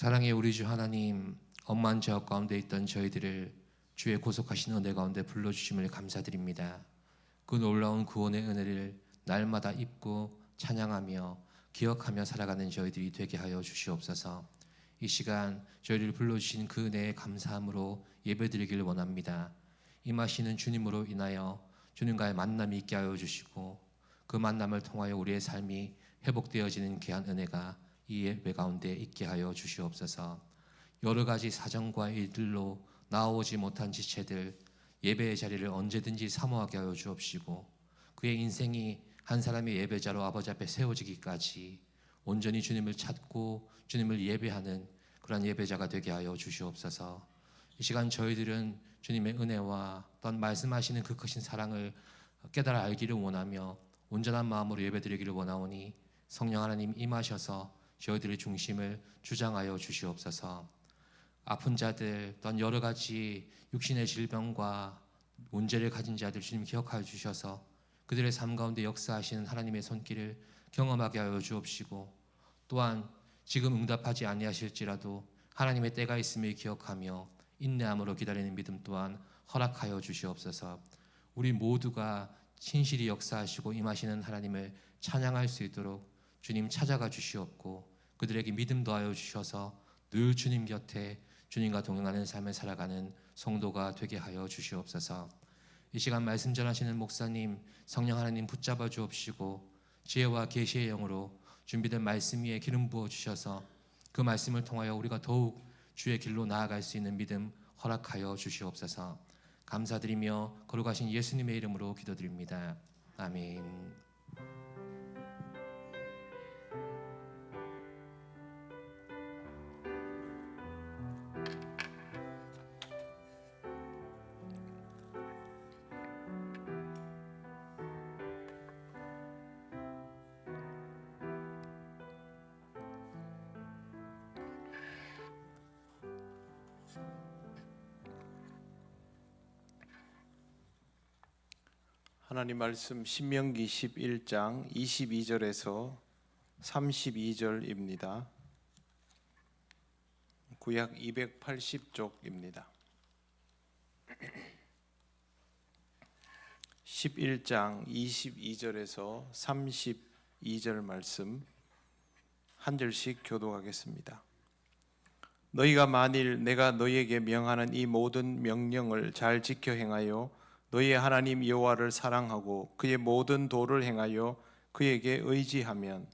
사랑의 우리 주 하나님, 엄한 죄악 가운데 있던 저희들을 주의 고속하신 은혜 가운데 불러주심을 감사드립니다. 그 놀라운 구원의 은혜를 날마다 입고 찬양하며 기억하며 살아가는 저희들이 되게 하여 주시옵소서. 이 시간 저희를 불러주신 그 은혜에 감사함으로 예배드리길 원합니다. 임하시는 주님으로 인하여 주님과의 만남이 있게 하여 주시고 그 만남을 통하여 우리의 삶이 회복되어지는 귀한 은혜가 이 예배 가운데 있게 하여 주시옵소서. 여러 가지 사정과 일들로 나오지 못한 지체들 예배의 자리를 언제든지 사모하게 하여 주옵시고 그의 인생이 한 사람의 예배자로 아버지 앞에 세워지기까지 온전히 주님을 찾고 주님을 예배하는 그러한 예배자가 되게 하여 주시옵소서. 이 시간 저희들은 주님의 은혜와 또한 말씀하시는 그 크신 사랑을 깨달아 알기를 원하며 온전한 마음으로 예배드리기를 원하오니 성령 하나님 임하셔서 저희들의 중심을 주장하여 주시옵소서. 아픈 자들 또한 여러 가지 육신의 질병과 문제를 가진 자들 주님 기억하여 주셔서 그들의 삶 가운데 역사하시는 하나님의 손길을 경험하게 하여 주옵시고 또한 지금 응답하지 아니하실지라도 하나님의 때가 있음을 기억하며 인내함으로 기다리는 믿음 또한 허락하여 주시옵소서. 우리 모두가 신실히 역사하시고 임하시는 하나님을 찬양할 수 있도록 주님 찾아가 주시옵고 그들에게 믿음 더하여 주셔서 늘 주님 곁에 주님과 동행하는 삶을 살아가는 성도가 되게 하여 주시옵소서. 이 시간 말씀 전하시는 목사님 성령 하나님 붙잡아 주옵시고 지혜와 계시의 영으로 준비된 말씀 위에 기름 부어 주셔서 그 말씀을 통하여 우리가 더욱 주의 길로 나아갈 수 있는 믿음 허락하여 주시옵소서. 감사드리며 거룩하신 예수님의 이름으로 기도드립니다. 아멘. 하나님 말씀 신명기 11장 22절에서 32절입니다. 구약 280쪽입니다. 11장 22절에서 32절 말씀 한 절씩 교독하겠습니다. 너희가 만일 내가 너희에게 명하는 이 모든 명령을 잘 지켜 행하여 너희의 하나님 여호와를 사랑하고 그의 모든 도를 행하여 그에게 의지하면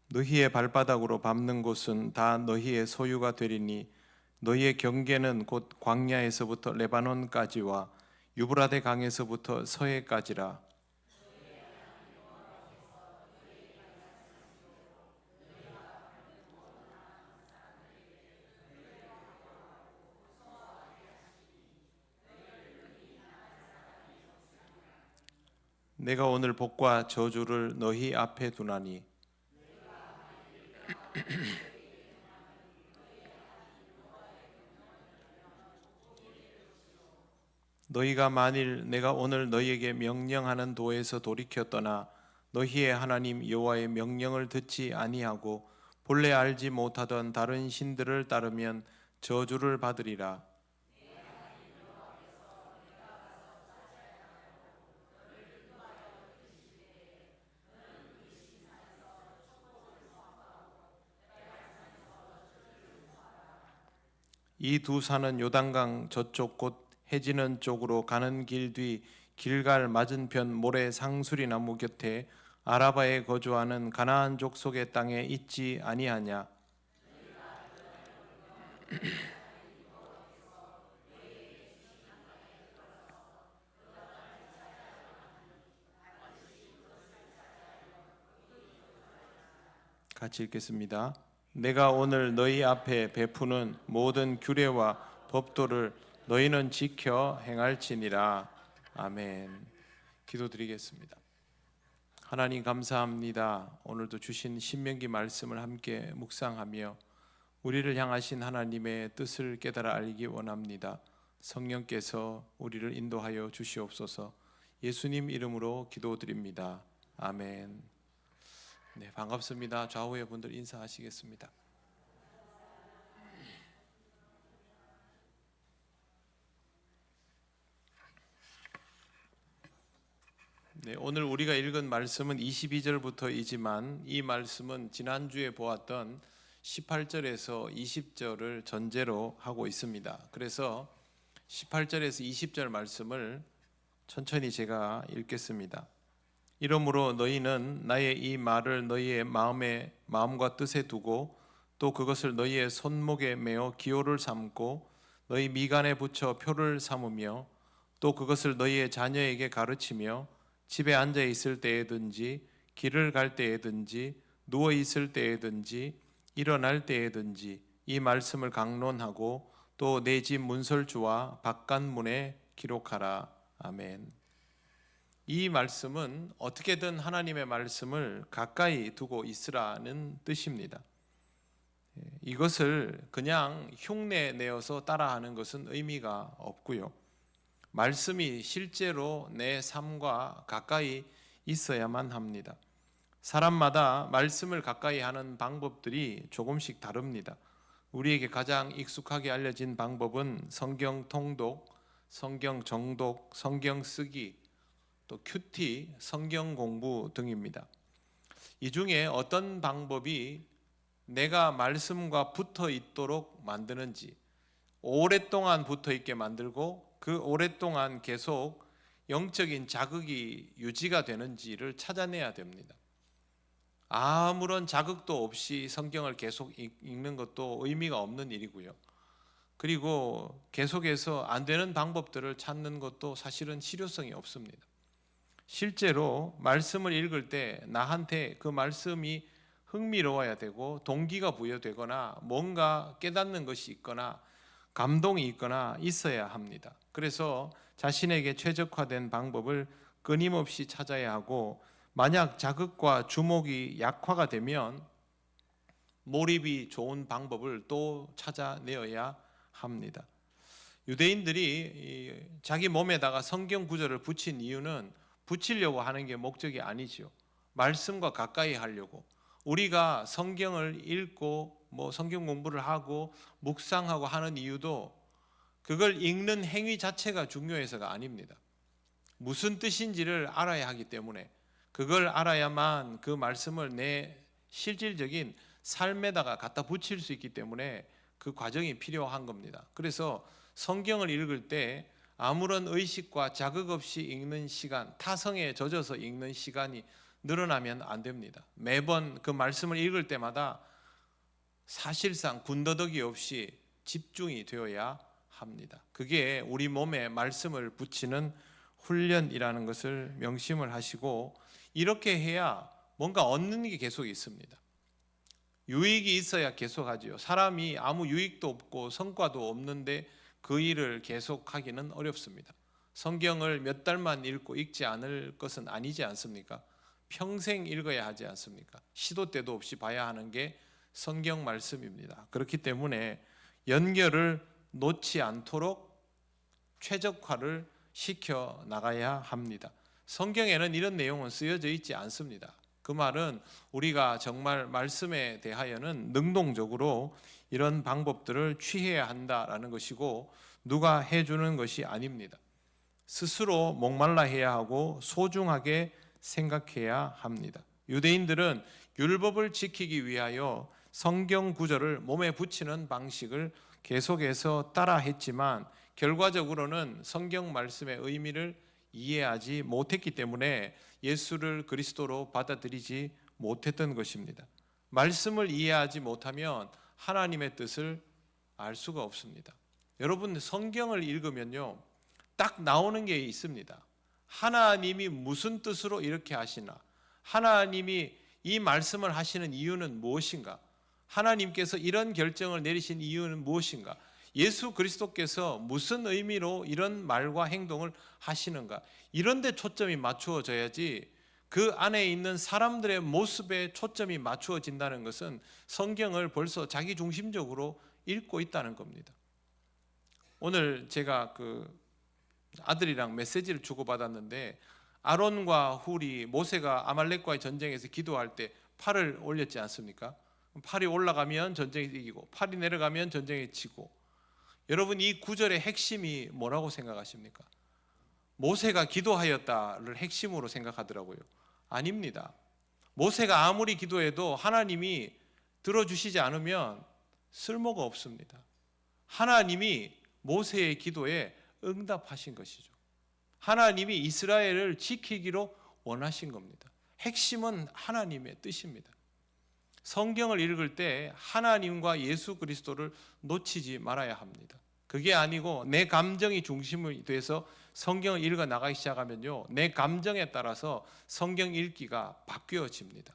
너희의 발바닥으로 밟는 곳은 다 너희의 소유가 되리니 너희의 경계는 곧 광야에서부터 레바논까지와 유브라데 강에서부터 서해까지라. 내가 오늘 복과 저주를 너희 앞에 두나니 너희가 만일 내가 오늘 너희에게 명령하는 도에서 돌이켜 떠나 너희의 하나님 여호와의 명령을 듣지 아니하고 본래 알지 못하던 다른 신들을 따르면 저주를 받으리라. 이 두 산은 요단강 저쪽 곧 해지는 쪽으로 가는 길 뒤 길갈 맞은편 모래 상수리 나무 곁에 아라바에 거주하는 가나안 족속의 땅에 있지 아니하냐. 같이 읽겠습니다. 내가 오늘 너희 앞에 베푸는 모든 규례와 법도를 너희는 지켜 행할지니라. 아멘. 기도드리겠습니다. 하나님 감사합니다. 오늘도 주신 신명기 말씀을 함께 묵상하며 우리를 향하신 하나님의 뜻을 깨달아 알기 원합니다. 성령께서 우리를 인도하여 주시옵소서. 예수님 이름으로 기도드립니다. 아멘. 네, 반갑습니다. 좌우의 분들 인사하시겠습니다. 네, 오늘 우리가 읽은 말씀은 22절부터이지만 이 말씀은 지난주에 보았던 18절에서 20절을 전제로 하고 있습니다. 그래서 18절에서 20절 말씀을 천천히 제가 읽겠습니다. 이러므로 너희는 나의 이 말을 너희의 마음과 뜻에 두고 또 그것을 너희의 손목에 메어 기호를 삼고 너희 미간에 붙여 표를 삼으며 또 그것을 너희의 자녀에게 가르치며 집에 앉아 있을 때에든지 길을 갈 때에든지 누워 있을 때에든지 일어날 때에든지 이 말씀을 강론하고 또 내 집 문설주와 바깥문에 기록하라. 아멘. 이 말씀은 어떻게든 하나님의 말씀을 가까이 두고 있으라는 뜻입니다. 이것을 그냥 흉내 내어서 따라하는 것은 의미가 없고요. 말씀이 실제로 내 삶과 가까이 있어야만 합니다. 사람마다 말씀을 가까이 하는 방법들이 조금씩 다릅니다. 우리에게 가장 익숙하게 알려진 방법은 성경 통독, 성경 정독, 성경 쓰기, 또 큐티, 성경 공부 등입니다. 이 중에 어떤 방법이 내가 말씀과 붙어 있도록 만드는지, 오랫동안 붙어 있게 만들고 그 오랫동안 계속 영적인 자극이 유지가 되는지를 찾아내야 됩니다. 아무런 자극도 없이 성경을 계속 읽는 것도 의미가 없는 일이고요. 그리고 계속해서 안 되는 방법들을 찾는 것도 사실은 실효성이 없습니다. 실제로 말씀을 읽을 때 나한테 그 말씀이 흥미로워야 되고 동기가 부여되거나 뭔가 깨닫는 것이 있거나 감동이 있거나 있어야 합니다. 그래서 자신에게 최적화된 방법을 끊임없이 찾아야 하고 만약 자극과 주목이 약화가 되면 몰입이 좋은 방법을 또 찾아내어야 합니다. 유대인들이 자기 몸에다가 성경 구절을 붙인 이유는 붙이려고 하는 게 목적이 아니죠. 말씀과 가까이 하려고. 우리가 성경을 읽고 성경 공부를 하고 묵상하고 하는 이유도 그걸 읽는 행위 자체가 중요해서가 아닙니다. 무슨 뜻인지를 알아야 하기 때문에 그걸 알아야만 그 말씀을 내 실질적인 삶에다가 갖다 붙일 수 있기 때문에 그 과정이 필요한 겁니다. 그래서 성경을 읽을 때 아무런 의식과 자극 없이 읽는 시간, 타성에 젖어서 읽는 시간이 늘어나면 안 됩니다. 매번 그 말씀을 읽을 때마다 사실상 군더더기 없이 집중이 되어야 합니다. 그게 우리 몸에 말씀을 붙이는 훈련이라는 것을 명심을 하시고 이렇게 해야 뭔가 얻는 게 계속 있습니다. 유익이 있어야 계속하지요. 사람이 아무 유익도 없고 성과도 없는데 그 일을 계속하기는 어렵습니다. 성경을 몇 달만 읽고 읽지 않을 것은 아니지 않습니까? 평생 읽어야 하지 않습니까? 시도 때도 없이 봐야 하는 게 성경 말씀입니다. 그렇기 때문에 연결을 놓지 않도록 최적화를 시켜 나가야 합니다. 성경에는 이런 내용은 쓰여져 있지 않습니다. 그 말은 우리가 정말 말씀에 대하여는 능동적으로 이런 방법들을 취해야 한다라는 것이고 누가 해주는 것이 아닙니다. 스스로 목말라 해야 하고 소중하게 생각해야 합니다. 유대인들은 율법을 지키기 위하여 성경 구절을 몸에 붙이는 방식을 계속해서 따라 했지만 결과적으로는 성경 말씀의 의미를 이해하지 못했기 때문에 예수를 그리스도로 받아들이지 못했던 것입니다. 말씀을 이해하지 못하면 하나님의 뜻을 알 수가 없습니다. 여러분 성경을 읽으면요 딱 나오는 게 있습니다. 하나님이 무슨 뜻으로 이렇게 하시나? 하나님이 이 말씀을 하시는 이유는 무엇인가? 하나님께서 이런 결정을 내리신 이유는 무엇인가? 예수 그리스도께서 무슨 의미로 이런 말과 행동을 하시는가? 이런 데 초점이 맞추어져야지 그 안에 있는 사람들의 모습에 초점이 맞추어진다는 것은 성경을 벌써 자기중심적으로 읽고 있다는 겁니다. 오늘 제가 아들이랑 메시지를 주고받았는데 아론과 훌이 모세가 아말렉과의 전쟁에서 기도할 때 팔을 올렸지 않습니까? 팔이 올라가면 전쟁에 이기고 팔이 내려가면 전쟁에 지고. 여러분, 이 구절의 핵심이 뭐라고 생각하십니까? 모세가 기도하였다를 핵심으로 생각하더라고요. 아닙니다. 모세가 아무리 기도해도 하나님이 들어주시지 않으면 쓸모가 없습니다. 하나님이 모세의 기도에 응답하신 것이죠. 하나님이 이스라엘을 지키기로 원하신 겁니다. 핵심은 하나님의 뜻입니다. 성경을 읽을 때 하나님과 예수 그리스도를 놓치지 말아야 합니다. 그게 아니고 내 감정이 중심이 돼서 성경을 읽어 나가기 시작하면요, 내 감정에 따라서 성경 읽기가 바뀌어집니다.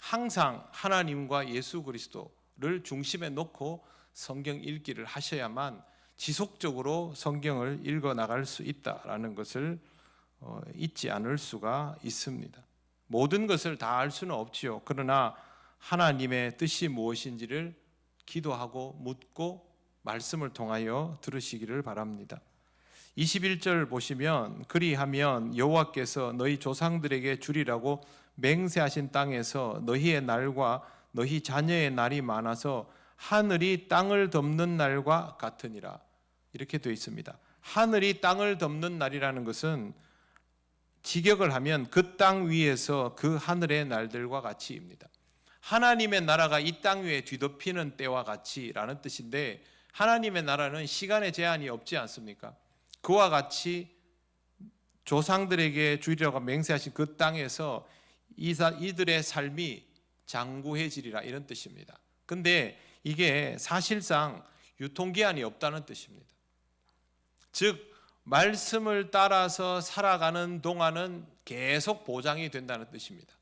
항상 하나님과 예수 그리스도를 중심에 놓고 성경 읽기를 하셔야만 지속적으로 성경을 읽어 나갈 수 있다라는 것을 잊지 않을 수가 있습니다. 모든 것을 다 알 수는 없지요. 그러나 하나님의 뜻이 무엇인지를 기도하고 묻고 말씀을 통하여 들으시기를 바랍니다. 21절 보시면 그리하면 여호와께서 너희 조상들에게 주리라고 맹세하신 땅에서 너희의 날과 너희 자녀의 날이 많아서 하늘이 땅을 덮는 날과 같으니라. 이렇게 되어 있습니다. 하늘이 땅을 덮는 날이라는 것은 직역을 하면 그 땅 위에서 그 하늘의 날들과 같이입니다. 하나님의 나라가 이 땅 위에 뒤덮이는 때와 같이라는 뜻인데, 하나님의 나라는 시간의 제한이 없지 않습니까? 그와 같이 조상들에게 주리라고 맹세하신 그 땅에서 이들의 삶이 장구해지리라, 이런 뜻입니다. 근데 이게 사실상 유통기한이 없다는 뜻입니다. 즉 말씀을 따라서 살아가는 동안은 계속 보장이 된다는 뜻입니다.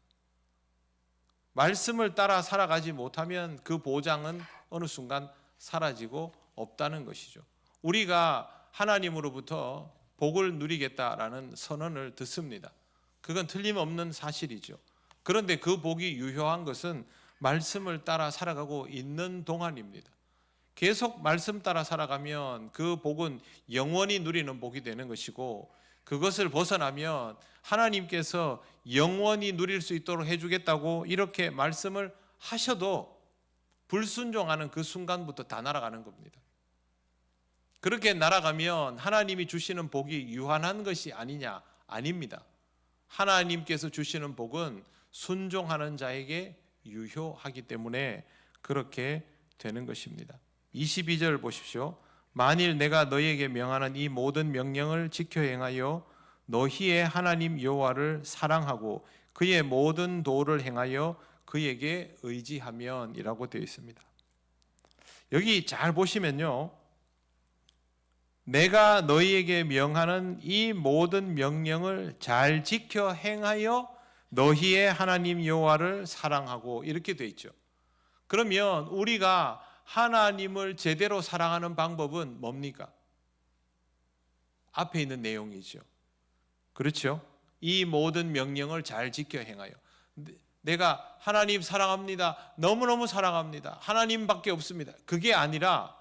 말씀을 따라 살아가지 못하면 그 보장은 어느 순간 사라지고 없다는 것이죠. 우리가 하나님으로부터 복을 누리겠다라는 선언을 듣습니다. 그건 틀림없는 사실이죠. 그런데 그 복이 유효한 것은 말씀을 따라 살아가고 있는 동안입니다. 계속 말씀 따라 살아가면 그 복은 영원히 누리는 복이 되는 것이고, 그것을 벗어나면 하나님께서 영원히 누릴 수 있도록 해주겠다고 이렇게 말씀을 하셔도 불순종하는 그 순간부터 다 날아가는 겁니다. 그렇게 날아가면 하나님이 주시는 복이 유한한 것이 아니냐? 아닙니다. 하나님께서 주시는 복은 순종하는 자에게 유효하기 때문에 그렇게 되는 것입니다. 22절 보십시오. 만일 내가 너희에게 명하는 이 모든 명령을 지켜 행하여 너희의 하나님 여호와를 사랑하고 그의 모든 도를 행하여 그에게 의지하면 이라고 되어 있습니다. 여기 잘 보시면요, 내가 너희에게 명하는 이 모든 명령을 잘 지켜 행하여 너희의 하나님 여호와를 사랑하고, 이렇게 되어 있죠. 그러면 우리가 하나님을 제대로 사랑하는 방법은 뭡니까? 앞에 있는 내용이죠. 그렇죠? 이 모든 명령을 잘 지켜 행하여. 내가 하나님 사랑합니다, 너무너무 사랑합니다, 하나님밖에 없습니다, 그게 아니라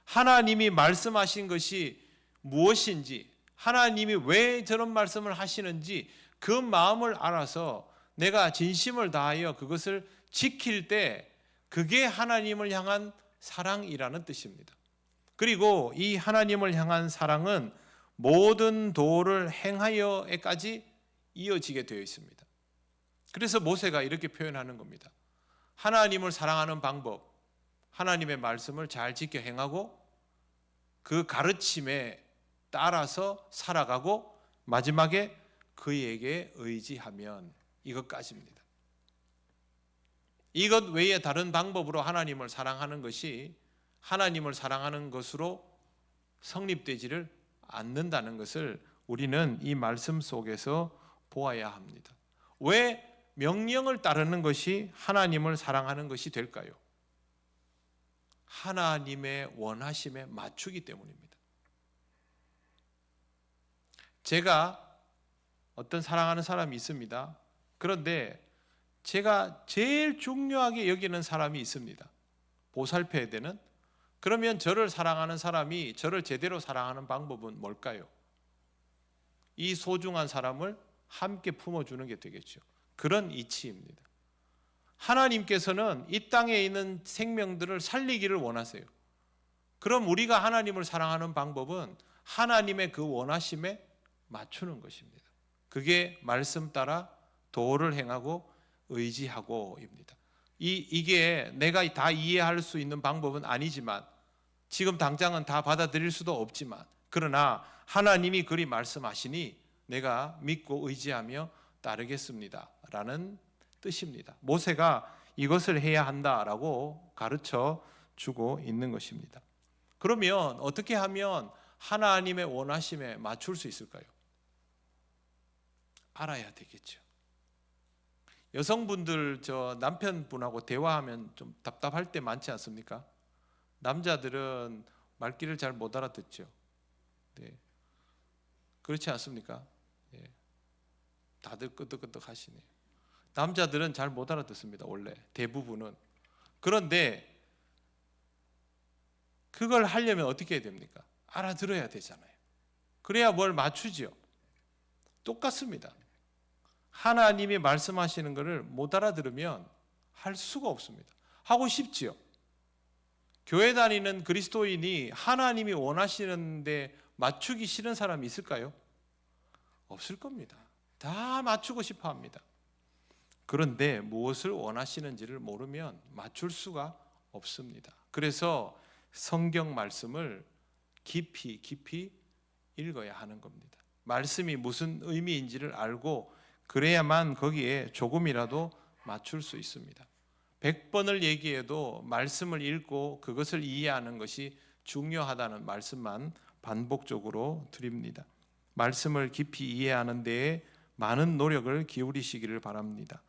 하나님이 말씀하신 것이 무엇인지, 하나님이 왜 저런 말씀을 하시는지 그 마음을 알아서 내가 진심을 다하여 그것을 지킬 때, 그게 하나님을 향한 사랑이라는 뜻입니다. 그리고 이 하나님을 향한 사랑은 모든 도를 행하여에까지 이어지게 되어 있습니다. 그래서 모세가 이렇게 표현하는 겁니다. 하나님을 사랑하는 방법, 하나님의 말씀을 잘 지켜 행하고 그 가르침에 따라서 살아가고 마지막에 그에게 의지하면, 이것까지입니다. 이것 외에 다른 방법으로 하나님을 사랑하는 것이 하나님을 사랑하는 것으로 성립되지를 않는다는 것을 우리는 이 말씀 속에서 보아야 합니다. 왜 명령을 따르는 것이 하나님을 사랑하는 것이 될까요? 하나님의 원하심에 맞추기 때문입니다. 제가 어떤 사랑하는 사람이 있습니다. 그런데 제가 제일 중요하게 여기는 사람이 있습니다. 보살펴야 되는. 그러면 저를 사랑하는 사람이 저를 제대로 사랑하는 방법은 뭘까요? 이 소중한 사람을 함께 품어주는 게 되겠죠. 그런 이치입니다. 하나님께서는 이 땅에 있는 생명들을 살리기를 원하세요. 그럼 우리가 하나님을 사랑하는 방법은 하나님의 그 원하심에 맞추는 것입니다. 그게 말씀 따라 도를 행하고 의지하고입니다. 이게 내가 다 이해할 수 있는 방법은 아니지만, 지금 당장은 다 받아들일 수도 없지만, 그러나 하나님이 그리 말씀하시니 내가 믿고 의지하며 따르겠습니다 라는 뜻입니다. 모세가 이것을 해야 한다라고 가르쳐 주고 있는 것입니다. 그러면 어떻게 하면 하나님의 원하심에 맞출 수 있을까요? 알아야 되겠죠. 여성분들 저 남편분하고 대화하면 좀 답답할 때 많지 않습니까? 남자들은 말귀를 잘 못 알아듣죠. 네. 그렇지 않습니까? 네. 다들 끄덕끄덕 하시네요. 남자들은 잘 못 알아듣습니다. 원래 대부분은. 그런데 그걸 하려면 어떻게 해야 됩니까? 알아들어야 되잖아요. 그래야 뭘 맞추죠. 똑같습니다. 하나님이 말씀하시는 것을 못 알아들으면 할 수가 없습니다. 하고 싶지요. 교회 다니는 그리스도인이 하나님이 원하시는데 맞추기 싫은 사람이 있을까요? 없을 겁니다. 다 맞추고 싶어 합니다. 그런데 무엇을 원하시는지를 모르면 맞출 수가 없습니다. 그래서 성경 말씀을 깊이 읽어야 하는 겁니다. 말씀이 무슨 의미인지를 알고 그래야만 거기에 조금이라도 맞출 수 있습니다. 100번을 얘기해도 말씀을 읽고 그것을 이해하는 것이 중요하다는 말씀만 반복적으로 드립니다. 말씀을 깊이 이해하는 데에 많은 노력을 기울이시기를 바랍니다.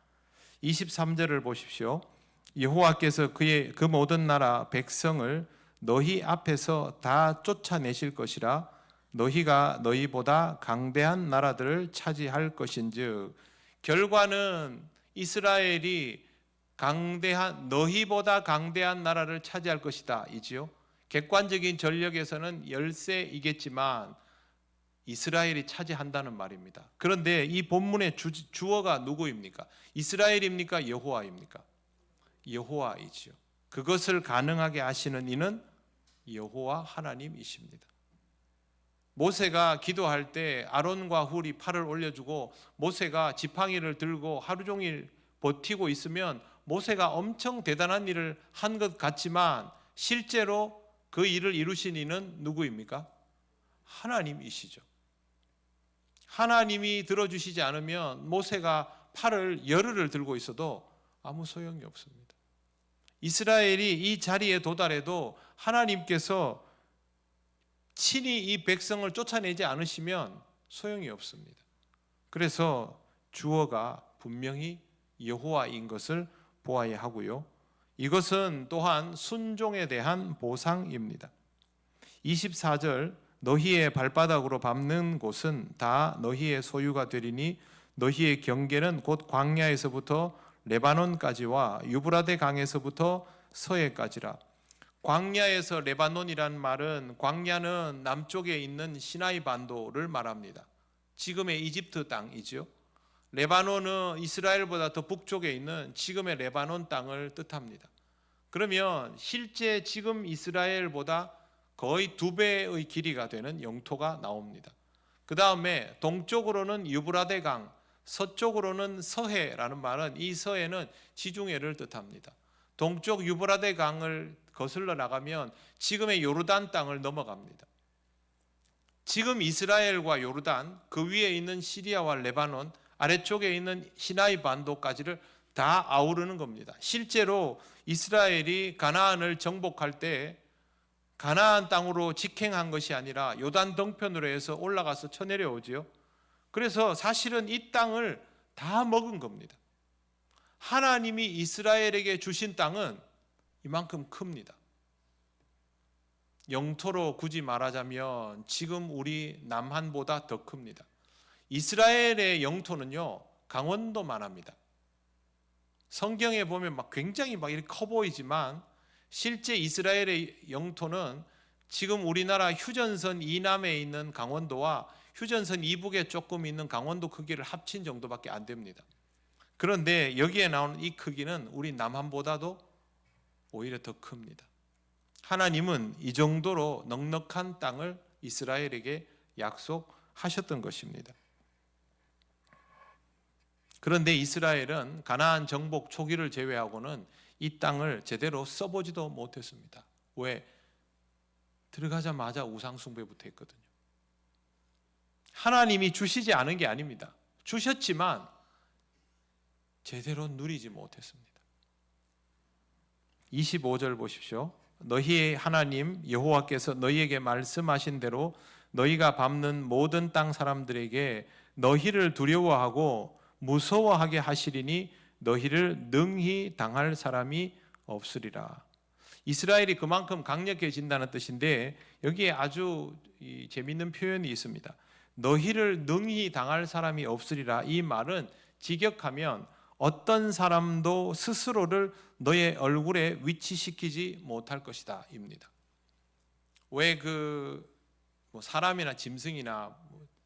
23절을 보십시오. 여호와께서 그 모든 나라 백성을 너희 앞에서 다 쫓아내실 것이라. 너희가 너희보다 강대한 나라들을 차지할 것인즉, 결과는 이스라엘이 너희보다 강대한 나라를 차지할 것이다 이지요. 객관적인 전력에서는 열세이겠지만 이스라엘이 차지한다는 말입니다. 그런데 이 본문의 주어가 누구입니까? 이스라엘입니까? 여호와입니까? 여호와이지요. 그것을 가능하게 하시는 이는 여호와 하나님이십니다. 모세가 기도할 때 아론과 훌이 팔을 올려주고 모세가 지팡이를 들고 하루 종일 버티고 있으면 모세가 엄청 대단한 일을 한 것 같지만 실제로 그 일을 이루신 이는 누구입니까? 하나님이시죠. 하나님이 들어주시지 않으면 모세가 팔을 열흘을 들고 있어도 아무 소용이 없습니다. 이스라엘이 이 자리에 도달해도 하나님께서 친히 이 백성을 쫓아내지 않으시면 소용이 없습니다. 그래서 주어가 분명히 여호와인 것을 보아야 하고요. 이것은 또한 순종에 대한 보상입니다. 24절 너희의 발바닥으로 밟는 곳은 다 너희의 소유가 되리니 너희의 경계는 곧 광야에서부터 레바논까지와 유브라데 강에서부터 서해까지라. 광야에서 레바논이란 말은, 광야는 남쪽에 있는 시나이 반도를 말합니다. 지금의 이집트 땅이죠. 레바논은 이스라엘보다 더 북쪽에 있는 지금의 레바논 땅을 뜻합니다. 그러면 실제 지금 이스라엘보다 거의 2배의 길이가 되는 영토가 나옵니다. 그 다음에 동쪽으로는 유브라데 강, 서쪽으로는 서해라는 말은, 이 서해는 지중해를 뜻합니다. 동쪽 유브라데 강을 거슬러 나가면 지금의 요르단 땅을 넘어갑니다. 지금 이스라엘과 요르단, 그 위에 있는 시리아와 레바논, 아래쪽에 있는 시나이 반도까지를 다 아우르는 겁니다. 실제로 이스라엘이 가나안을 정복할 때 가나안 땅으로 직행한 것이 아니라 요단 동편으로 해서 올라가서 쳐내려오지요. 그래서 사실은 이 땅을 다 먹은 겁니다. 하나님이 이스라엘에게 주신 땅은 이만큼 큽니다. 영토로 굳이 말하자면 지금 우리 남한보다 더 큽니다. 이스라엘의 영토는요, 강원도만 합니다. 성경에 보면 굉장히 이렇게 커 보이지만 실제 이스라엘의 영토는 지금 우리나라 휴전선 이남에 있는 강원도와 휴전선 이북에 조금 있는 강원도 크기를 합친 정도밖에 안 됩니다. 그런데 여기에 나오는 이 크기는 우리 남한보다도 오히려 더 큽니다. 하나님은 이 정도로 넉넉한 땅을 이스라엘에게 약속하셨던 것입니다. 그런데 이스라엘은 가나안 정복 초기를 제외하고는 이 땅을 제대로 써보지도 못했습니다. 왜? 들어가자마자 우상 숭배부터 했거든요. 하나님이 주시지 않은 게 아닙니다. 주셨지만 제대로 누리지 못했습니다. 25절 보십시오. 너희의 하나님 여호와께서 너희에게 말씀하신 대로 너희가 밟는 모든 땅 사람들에게 너희를 두려워하고 무서워하게 하시리니 너희를 능히 당할 사람이 없으리라. 이스라엘이 그만큼 강력해진다는 뜻인데 여기에 아주 재미있는 표현이 있습니다. 너희를 능히 당할 사람이 없으리라. 이 말은 직역하면 어떤 사람도 스스로를 너의 얼굴에 위치시키지 못할 것이다 입니다. 왜 사람이나 짐승이나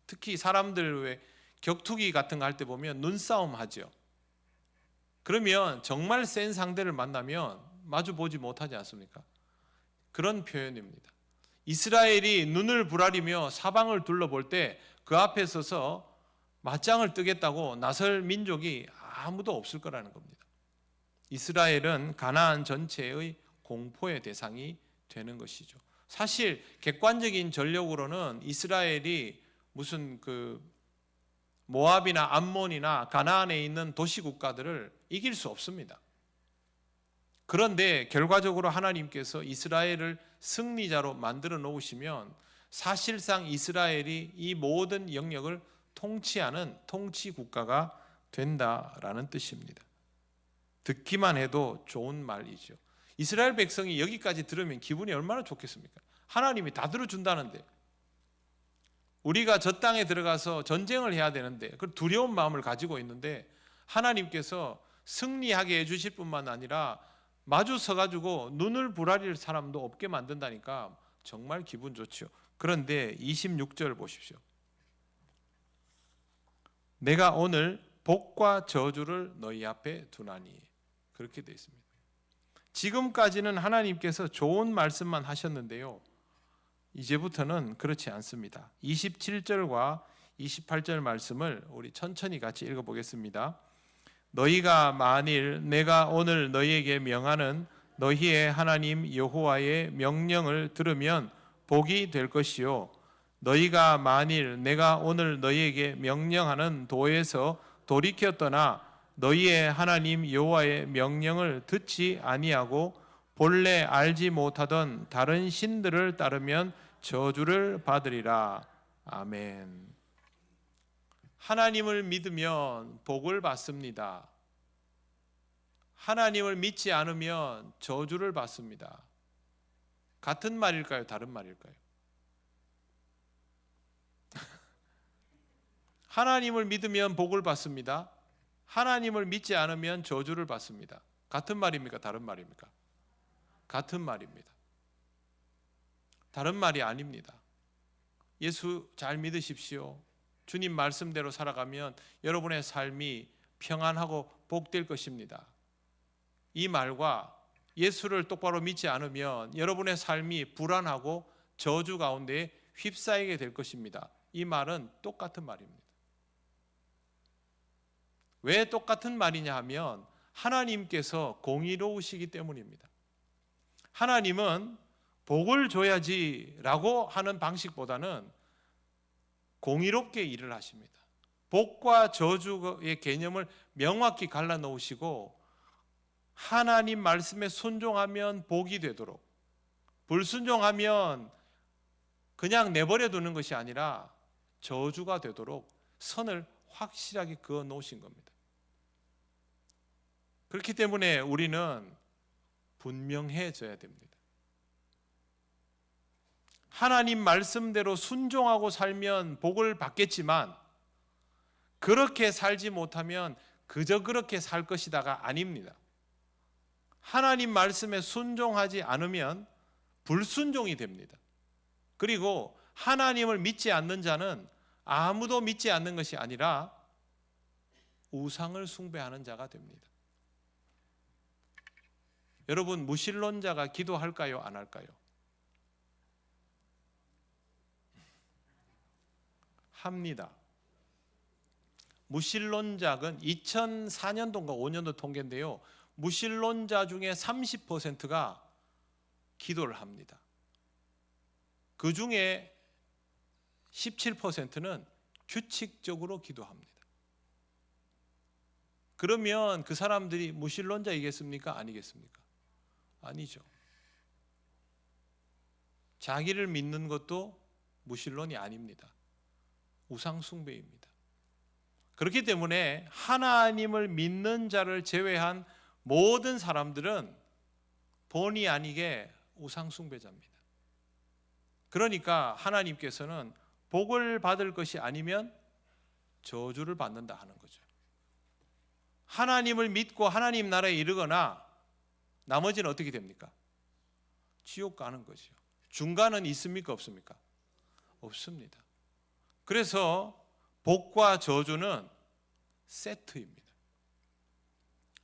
특히 사람들 왜 격투기 같은 거 할 때 보면 눈싸움 하죠. 그러면 정말 센 상대를 만나면 마주 보지 못하지 않습니까? 그런 표현입니다. 이스라엘이 눈을 부라리며 사방을 둘러볼 때 그 앞에 서서 맞짱을 뜨겠다고 나설 민족이 아무도 없을 거라는 겁니다. 이스라엘은 가나안 전체의 공포의 대상이 되는 것이죠. 사실 객관적인 전력으로는 이스라엘이 무슨 모압이나 암몬이나 가나안에 있는 도시 국가들을 이길 수 없습니다. 그런데 결과적으로 하나님께서 이스라엘을 승리자로 만들어 놓으시면 사실상 이스라엘이 이 모든 영역을 통치하는 통치 국가가 된다라는 뜻입니다. 듣기만 해도 좋은 말이죠. 이스라엘 백성이 여기까지 들으면 기분이 얼마나 좋겠습니까? 하나님이 다 들어준다는데, 우리가 저 땅에 들어가서 전쟁을 해야 되는데 그 두려운 마음을 가지고 있는데 하나님께서 승리하게 해주실 뿐만 아니라 마주 서가지고 눈을 부라릴 사람도 없게 만든다니까 정말 기분 좋죠. 그런데 26절 보십시오. 내가 오늘 복과 저주를 너희 앞에 두나니, 그렇게 되어 있습니다. 지금까지는 하나님께서 좋은 말씀만 하셨는데요, 이제부터는 그렇지 않습니다. 27절과 28절 말씀을 우리 천천히 같이 읽어보겠습니다. 너희가 만일 내가 오늘 너희에게 명하는 너희의 하나님 여호와의 명령을 들으면 복이 될 것이요, 너희가 만일 내가 오늘 너희에게 명령하는 도에서 돌이켜 떠나 너희의 하나님 여호와의 명령을 듣지 아니하고 본래 알지 못하던 다른 신들을 따르면 저주를 받으리라. 아멘. 하나님을 믿으면 복을 받습니다. 하나님을 믿지 않으면 저주를 받습니다. 같은 말일까요? 다른 말일까요? 하나님을 믿으면 복을 받습니다. 하나님을 믿지 않으면 저주를 받습니다. 같은 말입니까? 다른 말입니까? 같은 말입니다. 다른 말이 아닙니다. 예수 잘 믿으십시오. 주님 말씀대로 살아가면 여러분의 삶이 평안하고 복될 것입니다. 이 말과 예수를 똑바로 믿지 않으면 여러분의 삶이 불안하고 저주 가운데 휩싸이게 될 것입니다. 이 말은 똑같은 말입니다. 왜 똑같은 말이냐 하면 하나님께서 공의로우시기 때문입니다. 하나님은 복을 줘야지라고 하는 방식보다는 공의롭게 일을 하십니다. 복과 저주의 개념을 명확히 갈라놓으시고 하나님 말씀에 순종하면 복이 되도록, 불순종하면 그냥 내버려 두는 것이 아니라 저주가 되도록 선을 확실하게 그어 놓으신 겁니다. 그렇기 때문에 우리는 분명해져야 됩니다. 하나님 말씀대로 순종하고 살면 복을 받겠지만 그렇게 살지 못하면 그저 그렇게 살 것이다가 아닙니다. 하나님 말씀에 순종하지 않으면 불순종이 됩니다. 그리고 하나님을 믿지 않는 자는 아무도 믿지 않는 것이 아니라 우상을 숭배하는 자가 됩니다. 여러분, 무신론자가 기도할까요? 안 할까요? 합니다. 무신론자는 2004년도인가 5년도 통계인데요. 무신론자 중에 30%가 기도를 합니다. 그 중에 17%는 규칙적으로 기도합니다. 그러면 그 사람들이 무신론자이겠습니까? 아니겠습니까? 아니죠. 자기를 믿는 것도 무신론이 아닙니다. 우상 숭배입니다. 그렇기 때문에 하나님을 믿는 자를 제외한 모든 사람들은 본의 아니게 우상 숭배자입니다. 그러니까 하나님께서는 복을 받을 것이 아니면 저주를 받는다 하는 거죠. 하나님을 믿고 하나님 나라에 이르거나 나머지는 어떻게 됩니까? 지옥 가는 거죠. 중간은 있습니까? 없습니까? 없습니다. 그래서 복과 저주는 세트입니다.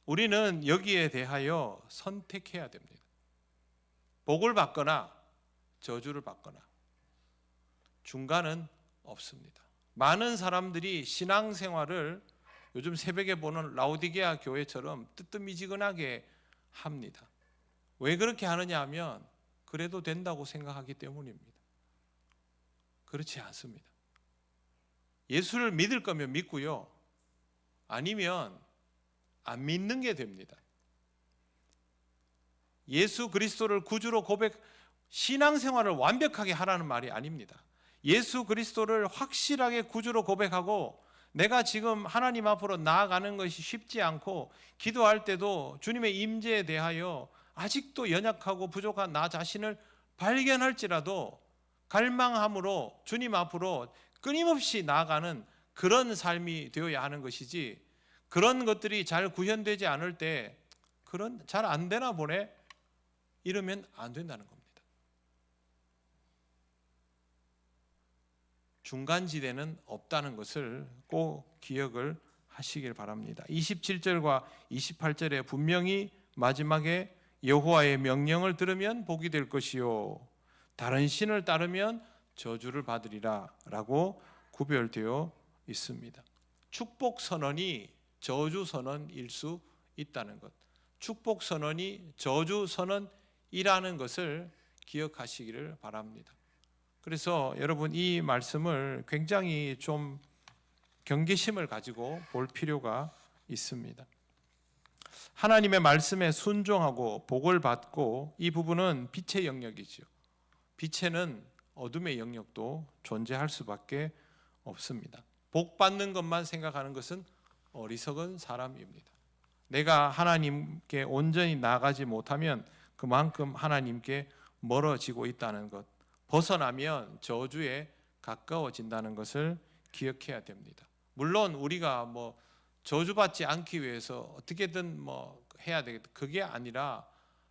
우리는 여기에 대하여 선택해야 됩니다. 복을 받거나 저주를 받거나 중간은 없습니다. 많은 사람들이 신앙생활을 요즘 새벽에 보는 라오디게아 교회처럼 뜨뜻미지근하게 합니다. 왜 그렇게 하느냐 하면 그래도 된다고 생각하기 때문입니다. 그렇지 않습니다. 예수를 믿을 거면 믿고요. 아니면 안 믿는 게 됩니다. 예수 그리스도를 구주로 신앙생활을 완벽하게 하라는 말이 아닙니다. 예수 그리스도를 확실하게 구주로 고백하고 내가 지금 하나님 앞으로 나아가는 것이 쉽지 않고 기도할 때도 주님의 임재에 대하여 아직도 연약하고 부족한 나 자신을 발견할지라도 갈망함으로 주님 앞으로 끊임없이 나아가는 그런 삶이 되어야 하는 것이지, 그런 것들이 잘 구현되지 않을 때 잘 안 되나 보네 이러면 안 된다는 겁니다. 중간지대는 없다는 것을 꼭 기억을 하시길 바랍니다. 27절과 28절에 분명히 마지막에 여호와의 명령을 들으면 복이 될 것이요 다른 신을 따르면 저주를 받으리라 라고 구별되어 있습니다. 축복 선언이 저주 선언일 수 있다는 것, 축복 선언이 저주 선언이라는 것을 기억하시기를 바랍니다. 그래서 여러분 이 말씀을 굉장히 좀 경계심을 가지고 볼 필요가 있습니다. 하나님의 말씀에 순종하고 복을 받고, 이 부분은 빛의 영역이죠. 빛에는 어둠의 영역도 존재할 수밖에 없습니다. 복 받는 것만 생각하는 것은 어리석은 사람입니다. 내가 하나님께 온전히 나아가지 못하면 그만큼 하나님께 멀어지고 있다는 것, 벗어나면 저주에 가까워진다는 것을 기억해야 됩니다. 물론 우리가 저주받지 않기 위해서 어떻게든 해야 되겠다, 그게 아니라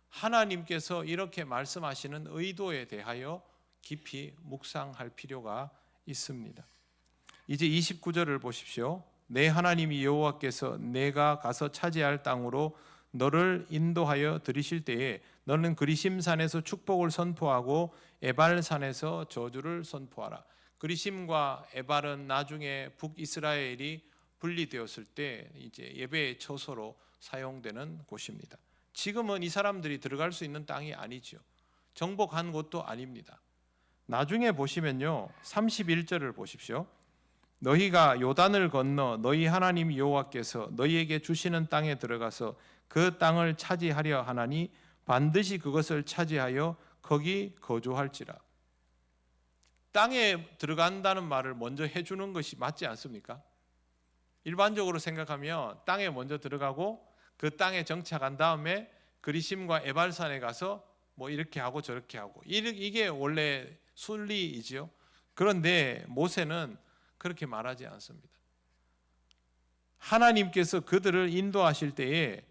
하나님께서 이렇게 말씀하시는 의도에 대하여 깊이 묵상할 필요가 있습니다. 이제 29절을 보십시오. 내 하나님 여호와께서 내가 가서 차지할 땅으로 너를 인도하여 들이실 때에 너는 그리심산에서 축복을 선포하고 에발산에서 저주를 선포하라. 그리심과 에발은 나중에 북이스라엘이 분리되었을 때 이제 예배의 처소로 사용되는 곳입니다. 지금은 이 사람들이 들어갈 수 있는 땅이 아니죠. 정복한 곳도 아닙니다. 나중에 보시면요, 31절을 보십시오. 너희가 요단을 건너 너희 하나님 여호와께서 너희에게 주시는 땅에 들어가서 그 땅을 차지하려 하나니 반드시 그것을 차지하여 거기 거주할지라. 땅에 들어간다는 말을 먼저 해주는 것이 맞지 않습니까? 일반적으로 생각하면 땅에 먼저 들어가고 그 땅에 정착한 다음에 그리심과 에발산에 가서 이렇게 하고 저렇게 하고, 이게 원래 순리이지요. 그런데 모세는 그렇게 말하지 않습니다. 하나님께서 그들을 인도하실 때에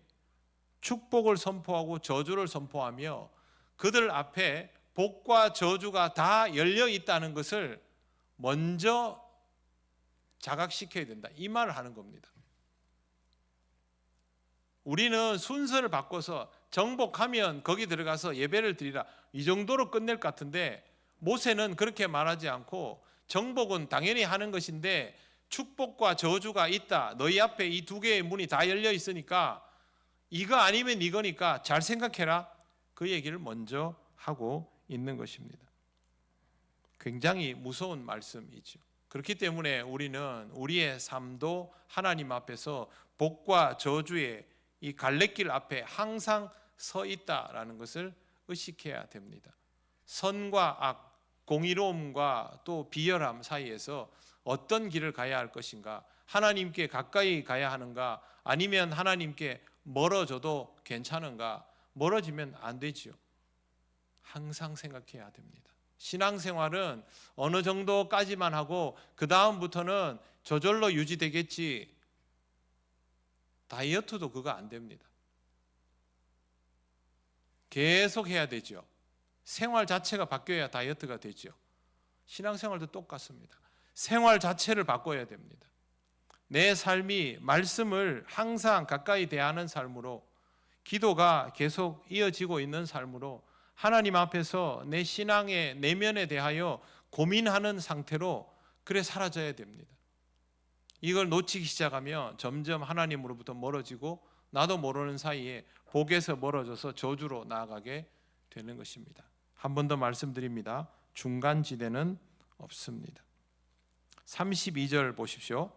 축복을 선포하고 저주를 선포하며 그들 앞에 복과 저주가 다 열려 있다는 것을 먼저 자각시켜야 된다. 이 말을 하는 겁니다. 우리는 순서를 바꿔서 정복하면 거기 들어가서 예배를 드리라, 이 정도로 끝낼 것 같은데, 모세는 그렇게 말하지 않고 정복은 당연히 하는 것인데 축복과 저주가 있다, 너희 앞에 이 두 개의 문이 다 열려 있으니까 이거 아니면 이거니까 잘 생각해라, 그 얘기를 먼저 하고 있는 것입니다. 굉장히 무서운 말씀이죠. 그렇기 때문에 우리는 우리의 삶도 하나님 앞에서 복과 저주의 이 갈래길 앞에 항상 서 있다라는 것을 의식해야 됩니다. 선과 악, 공의로움과 또 비열함 사이에서 어떤 길을 가야 할 것인가, 하나님께 가까이 가야 하는가, 아니면 하나님께 멀어져도 괜찮은가, 멀어지면 안 되지요. 항상 생각해야 됩니다. 신앙생활은 어느 정도까지만 하고 그 다음부터는 저절로 유지되겠지, 다이어트도 그거 안 됩니다. 계속 해야 되죠. 생활 자체가 바뀌어야 다이어트가 되죠. 신앙생활도 똑같습니다. 생활 자체를 바꿔야 됩니다. 내 삶이 말씀을 항상 가까이 대하는 삶으로, 기도가 계속 이어지고 있는 삶으로, 하나님 앞에서 내 신앙의 내면에 대하여 고민하는 상태로 그래 살아져야 됩니다. 이걸 놓치기 시작하면 점점 하나님으로부터 멀어지고 나도 모르는 사이에 복에서 멀어져서 저주로 나아가게 되는 것입니다. 한 번 더 말씀드립니다. 중간지대는 없습니다. 32절 보십시오.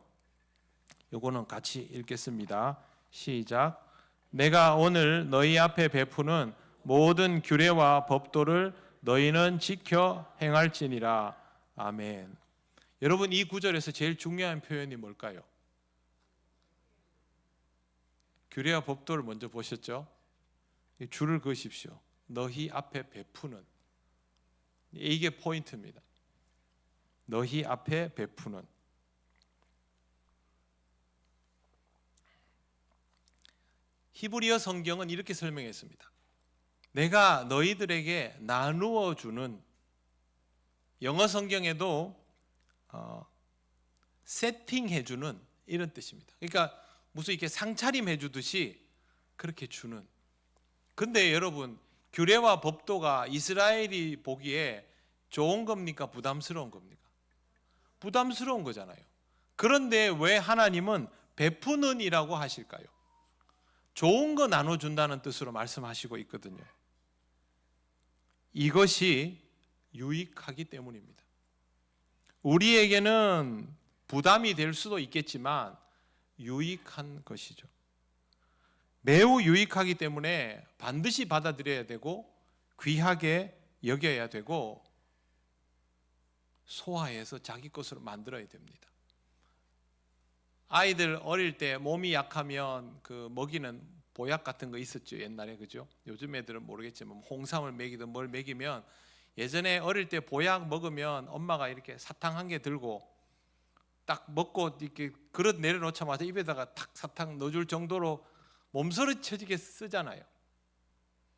요거는 같이 읽겠습니다. 시작. 내가 오늘 너희 앞에 베푸는 모든 규례와 법도를 너희는 지켜 행할지니라. 아멘. 여러분, 이 구절에서 제일 중요한 표현이 뭘까요? 규례와 법도를 먼저 보셨죠? 줄을 그으십시오. 너희 앞에 베푸는, 이게 포인트입니다. 너희 앞에 베푸는. 히브리어 성경은 이렇게 설명했습니다. 내가 너희들에게 나누어 주는, 영어 성경에도 세팅해 주는, 이런 뜻입니다. 그러니까 무슨 이렇게 상차림 해주듯이 그렇게 주는. 근데 여러분, 규례와 법도가 이스라엘이 보기에 좋은 겁니까? 부담스러운 겁니까? 부담스러운 거잖아요. 그런데 왜 하나님은 베푸는 이라고 하실까요? 좋은 거 나눠준다는 뜻으로 말씀하시고 있거든요. 이것이 유익하기 때문입니다. 우리에게는 부담이 될 수도 있겠지만 유익한 것이죠. 매우 유익하기 때문에 반드시 받아들여야 되고 귀하게 여겨야 되고 소화해서 자기 것으로 만들어야 됩니다. 아이들 어릴 때 몸이 약하면 그 먹이는 보약 같은 거 있었죠, 옛날에. 그죠? 요즘 애들은 모르겠지만 홍삼을 먹이든 뭘 먹이면, 예전에 어릴 때 보약 먹으면 엄마가 이렇게 사탕 한 개 들고 딱 먹고 이렇게 그릇 내려놓자마자 입에다가 탁 사탕 넣어줄 정도로 몸서리쳐지게 쓰잖아요.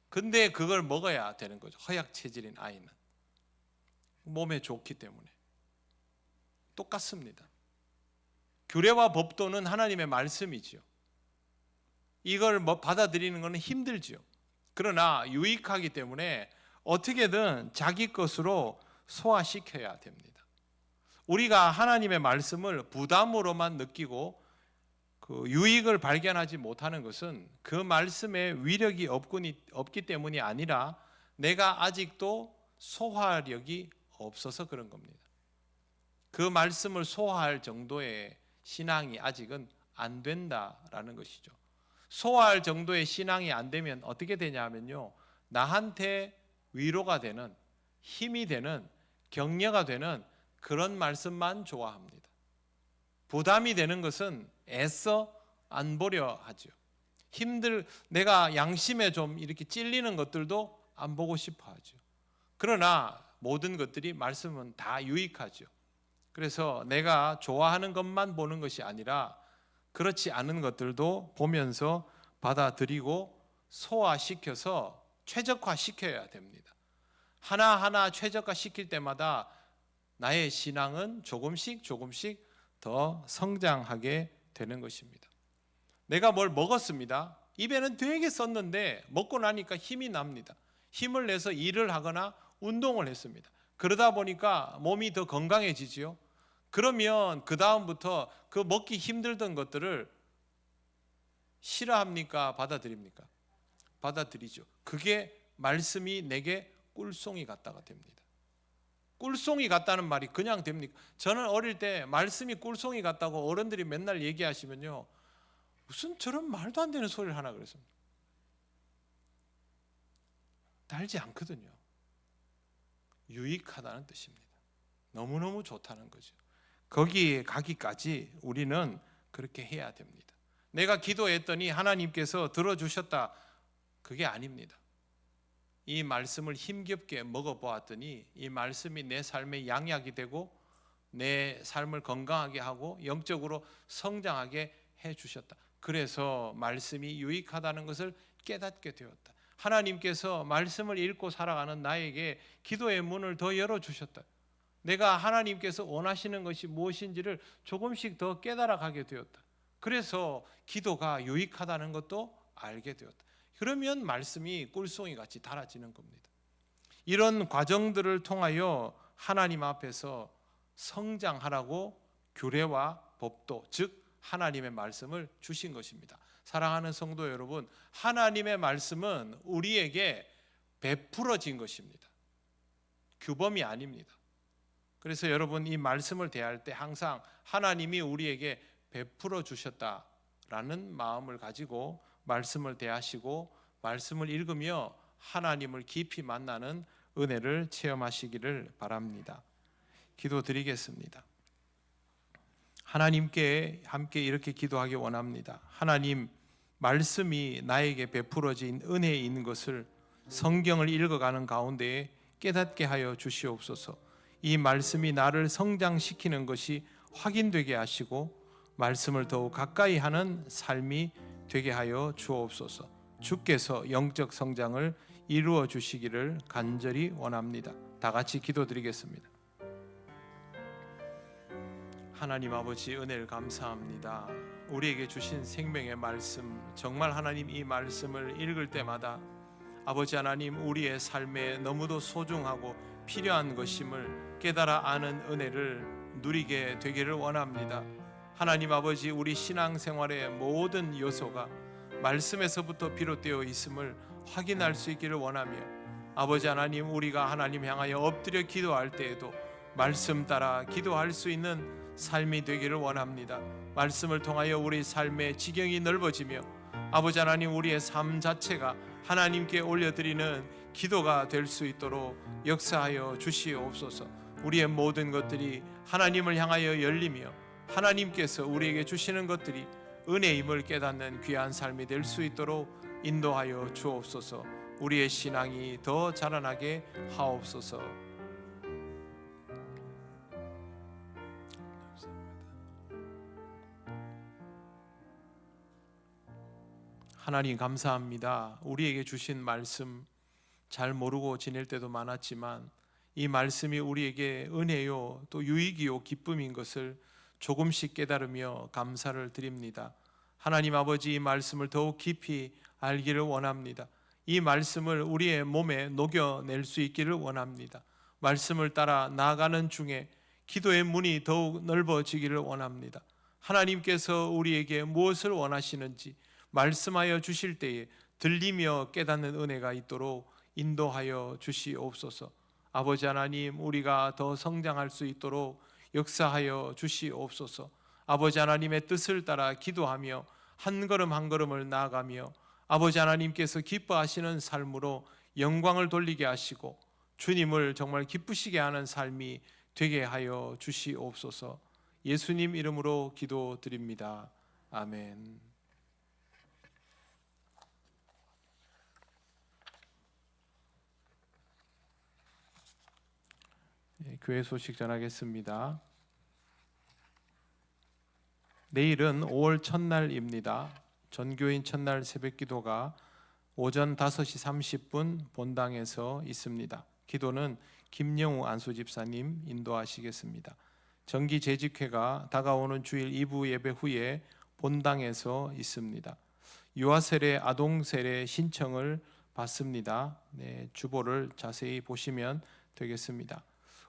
근데 그걸 먹어야 되는 거죠. 허약 체질인 아이는 몸에 좋기 때문에. 똑같습니다. 규례와 법도는 하나님의 말씀이지요. 이걸 받아들이는 것은 힘들지요. 그러나 유익하기 때문에 어떻게든 자기 것으로 소화시켜야 됩니다. 우리가 하나님의 말씀을 부담으로만 느끼고 그 유익을 발견하지 못하는 것은 그 말씀에 위력이 없기 때문이 아니라 내가 아직도 소화력이 없어서 그런 겁니다. 그 말씀을 소화할 정도의 신앙이 아직은 안 된다라는 것이죠. 소화할 정도의 신앙이 안 되면 어떻게 되냐면요, 나한테 위로가 되는, 힘이 되는, 격려가 되는 그런 말씀만 좋아합니다. 부담이 되는 것은 애써 안 보려 하죠. 내가 양심에 좀 이렇게 찔리는 것들도 안 보고 싶어 하죠. 그러나 모든 것들이, 말씀은 다 유익하죠. 그래서 내가 좋아하는 것만 보는 것이 아니라 그렇지 않은 것들도 보면서 받아들이고 소화시켜서 최적화시켜야 됩니다. 하나하나 최적화시킬 때마다 나의 신앙은 조금씩 더 성장하게 되는 것입니다. 내가 뭘 먹었습니다. 입에는 되게 썼는데 먹고 나니까 힘이 납니다. 힘을 내서 일을 하거나 운동을 했습니다. 그러다 보니까 몸이 더 건강해지지요. 그러면 그 다음부터 그 먹기 힘들던 것들을 싫어합니까? 받아들입니까? 받아들이죠. 그게 말씀이 내게 꿀송이 같다가 됩니다. 꿀송이 같다는 말이 그냥 됩니까? 저는 어릴 때 말씀이 꿀송이 같다고 어른들이 맨날 얘기하시면요, 무슨 저런 말도 안 되는 소리를 하나 그랬습니다. 달지 않거든요. 유익하다는 뜻입니다. 너무너무 좋다는 거죠. 거기에 가기까지 우리는 그렇게 해야 됩니다. 내가 기도했더니 하나님께서 들어주셨다, 그게 아닙니다. 이 말씀을 힘겹게 먹어보았더니 이 말씀이 내 삶의 양약이 되고 내 삶을 건강하게 하고 영적으로 성장하게 해주셨다. 그래서 말씀이 유익하다는 것을 깨닫게 되었다. 하나님께서 말씀을 읽고 살아가는 나에게 기도의 문을 더 열어주셨다. 내가 하나님께서 원하시는 것이 무엇인지를 조금씩 더 깨달아가게 되었다. 그래서 기도가 유익하다는 것도 알게 되었다. 그러면 말씀이 꿀송이 같이 달아지는 겁니다. 이런 과정들을 통하여 하나님 앞에서 성장하라고 규례와 법도, 즉 하나님의 말씀을 주신 것입니다. 사랑하는 성도 여러분, 하나님의 말씀은 우리에게 베풀어진 것입니다. 규범이 아닙니다. 그래서 여러분, 이 말씀을 대할 때 항상 하나님이 우리에게 베풀어 주셨다라는 마음을 가지고 말씀을 대하시고 말씀을 읽으며 하나님을 깊이 만나는 은혜를 체험하시기를 바랍니다. 기도드리겠습니다. 하나님께 함께 이렇게 기도하기 원합니다. 하나님, 말씀이 나에게 베풀어진 은혜인 것을 성경을 읽어가는 가운데에 깨닫게 하여 주시옵소서. 이 말씀이 나를 성장시키는 것이 확인되게 하시고 말씀을 더욱 가까이 하는 삶이 되게 하여 주옵소서. 주께서 영적 성장을 이루어 주시기를 간절히 원합니다. 다 같이 기도드리겠습니다. 하나님 아버지, 은혜를 감사합니다. 우리에게 주신 생명의 말씀, 정말 하나님 이 말씀을 읽을 때마다 아버지 하나님, 우리의 삶에 너무도 소중하고 필요한 것임을 깨달아 아는 은혜를 누리게 되기를 원합니다. 하나님 아버지, 우리 신앙생활의 모든 요소가 말씀에서부터 비롯되어 있음을 확인할 수 있기를 원하며, 아버지 하나님, 우리가 하나님 향하여 엎드려 기도할 때에도 말씀 따라 기도할 수 있는 삶이 되기를 원합니다. 말씀을 통하여 우리 삶의 지경이 넓어지며 아버지 하나님, 우리의 삶 자체가 하나님께 올려드리는 기도가 될 수 있도록 역사하여 주시옵소서. 우리의 모든 것들이 하나님을 향하여 열리며 하나님께서 우리에게 주시는 것들이 은혜임을 깨닫는 귀한 삶이 될 수 있도록 인도하여 주옵소서. 우리의 신앙이 더 자라나게 하옵소서. 하나님 감사합니다. 우리에게 주신 말씀 잘 모르고 지낼 때도 많았지만 이 말씀이 우리에게 은혜요 또 유익이요 기쁨인 것을 조금씩 깨달으며 감사를 드립니다. 하나님 아버지, 이 말씀을 더욱 깊이 알기를 원합니다. 이 말씀을 우리의 몸에 녹여낼 수 있기를 원합니다. 말씀을 따라 나아가는 중에 기도의 문이 더욱 넓어지기를 원합니다. 하나님께서 우리에게 무엇을 원하시는지 말씀하여 주실 때에 들리며 깨닫는 은혜가 있도록 인도하여 주시옵소서. 아버지 하나님, 우리가 더 성장할 수 있도록 역사하여 주시옵소서. 아버지 하나님의 뜻을 따라 기도하며 한 걸음 한 걸음을 나아가며 아버지 하나님께서 기뻐하시는 삶으로 영광을 돌리게 하시고 주님을 정말 기쁘시게 하는 삶이 되게 하여 주시옵소서. 예수님 이름으로 기도드립니다. 아멘. 교회 소식 전하겠습니다. 내일은 5월 첫날입니다. 전교인 첫날 새벽기도가 오전 5시 30분 본당에서 있습니다. 기도는 김영우 안수집사님 인도하시겠습니다. 정기 재직회가 다가오는 주일 2부 예배 후에 본당에서 있습니다. 유아세례, 아동세례 신청을 받습니다. 주보를 자세히 보시면 되겠습니다.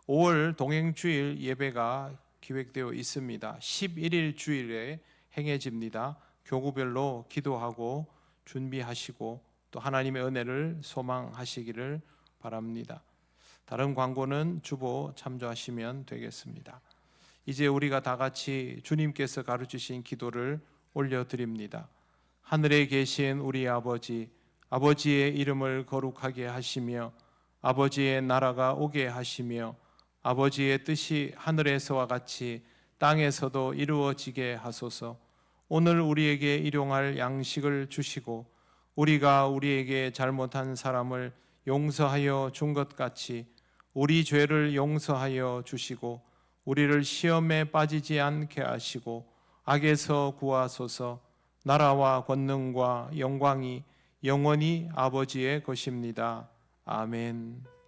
5월 동행주일 예배가 기획되어 있습니다. 11일 주일에 행해집니다. 교구별로 기도하고 준비하시고 또 하나님의 은혜를 소망하시기를 바랍니다. 다른 광고는 주보 참조하시면 되겠습니다. 이제 우리가 다 같이 주님께서 가르치신 기도를 올려드립니다. 하늘에 계신 우리 아버지, 아버지의 이름을 거룩하게 하시며 아버지의 나라가 오게 하시며 아버지의 뜻이 하늘에서와 같이 땅에서도 이루어지게 하소서. 오늘 우리에게 일용할 양식을 주시고 우리가 우리에게 잘못한 사람을 용서하여 준 것 같이 우리 죄를 용서하여 주시고 우리를 시험에 빠지지 않게 하시고 악에서 구하소서. 나라와 권능과 영광이 영원히 아버지의 것입니다. 아멘.